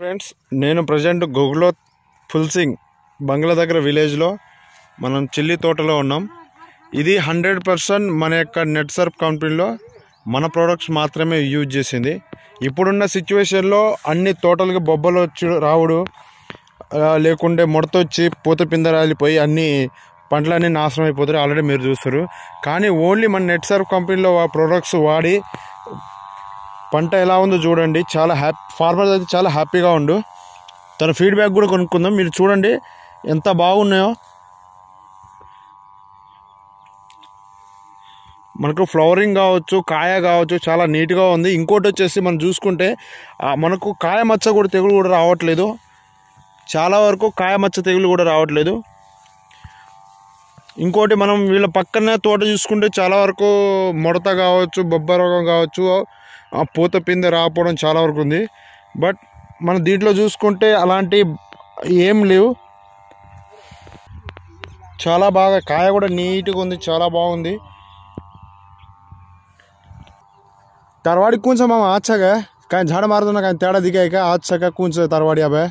Friends, నేను present గొగులో ఫుల్సింగ్ బంగ్లా దగ్గర విలేజ్లో మనం చిల్లీ తోటలో ఉన్నాం. ఇది 100% మన యొక్క నెట్ సర్ఫ్ కంపెనీలో మన ప్రోడక్ట్స్ మాత్రమే యూజ్ చేసింది. ఇప్పుడున్న సిచ్యువేషన్లో అన్ని తోటలకి బొబ్బలు వచ్చి రావుడు, లేకుంటే ముడతొచ్చి పూత పింద రాలిపోయి అన్ని పంటలన్నీ నాశనం అయిపోతాయి. ఆల్రెడీ మీరు చూస్తారు. కానీ ఓన్లీ మన నెట్ సర్ఫ్ కంపెనీలో ఆ ప్రోడక్ట్స్ వాడి పంట ఎలా ఉందో చూడండి. చాలా ఫార్మర్స్ అయితే చాలా హ్యాపీగా ఉండు. తన ఫీడ్బ్యాక్ కూడా కొనుక్కుందాం. మీరు చూడండి ఎంత బాగున్నాయో. మనకు ఫ్లవరింగ్ కావచ్చు, కాయ కావచ్చు, చాలా నీట్గా ఉంది. ఇంకోటి వచ్చేసి మనం చూసుకుంటే మనకు కాయ మచ్చ కూడా తెగులు కూడా రావట్లేదు. చాలా వరకు కాయ మచ్చ తెగులు కూడా రావట్లేదు. ఇంకోటి మనం వీళ్ళ పక్కనే తోట చూసుకుంటే చాలా వరకు ముడత కావచ్చు, బొబ్బ రోగం కావచ్చు, పూత పిందె రాకపోవడం చాలా వరకు ఉంది. బట్ మన దీంట్లో చూసుకుంటే అలాంటి ఏం లేవు. చాలా బాగా కాయ కూడా నీట్గా ఉంది, చాలా బాగుంది. तरवाड़ी कौन सा मामा अच्छा है? कहीं झाड़ मार दो ना, कहीं तेड़ा दिखाए क्या अच्छा का कौन सा तरवाड़ी अब है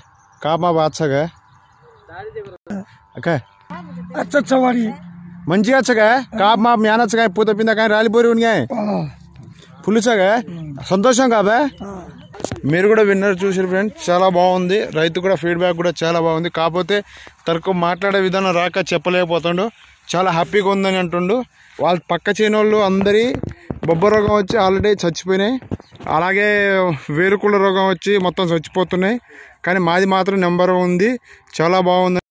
का मामा अच्छा है? अच्छा अच्छा वाड़ी मंजी अच्छा है का माप में आना अच्छा है पूता पिंदा कहीं राली बोरी उन गए पुलिस है సంతోషం కాబే. మీరు కూడా విన్నర్ చూసారు ఫ్రెండ్స్. చాలా బాగుంది. రైతు కూడా ఫీడ్బ్యాక్ కూడా చాలా బాగుంది. కాకపోతే తనకు మాట్లాడే విధానం రాక చెప్పలేకపోతుండు. చాలా హ్యాపీగా ఉందని అంటుండు. వాళ్ళ పక్క చేనోళ్ళు అందరి బొబ్బ రోగం వచ్చి ఆల్రెడీ చచ్చిపోయినాయి. అలాగే వేరుకుళ్ళ రోగం వచ్చి మొత్తం చచ్చిపోతున్నాయి. కానీ మాది మాత్రం నెంబర్ ఉంది. చాలా బాగుంది.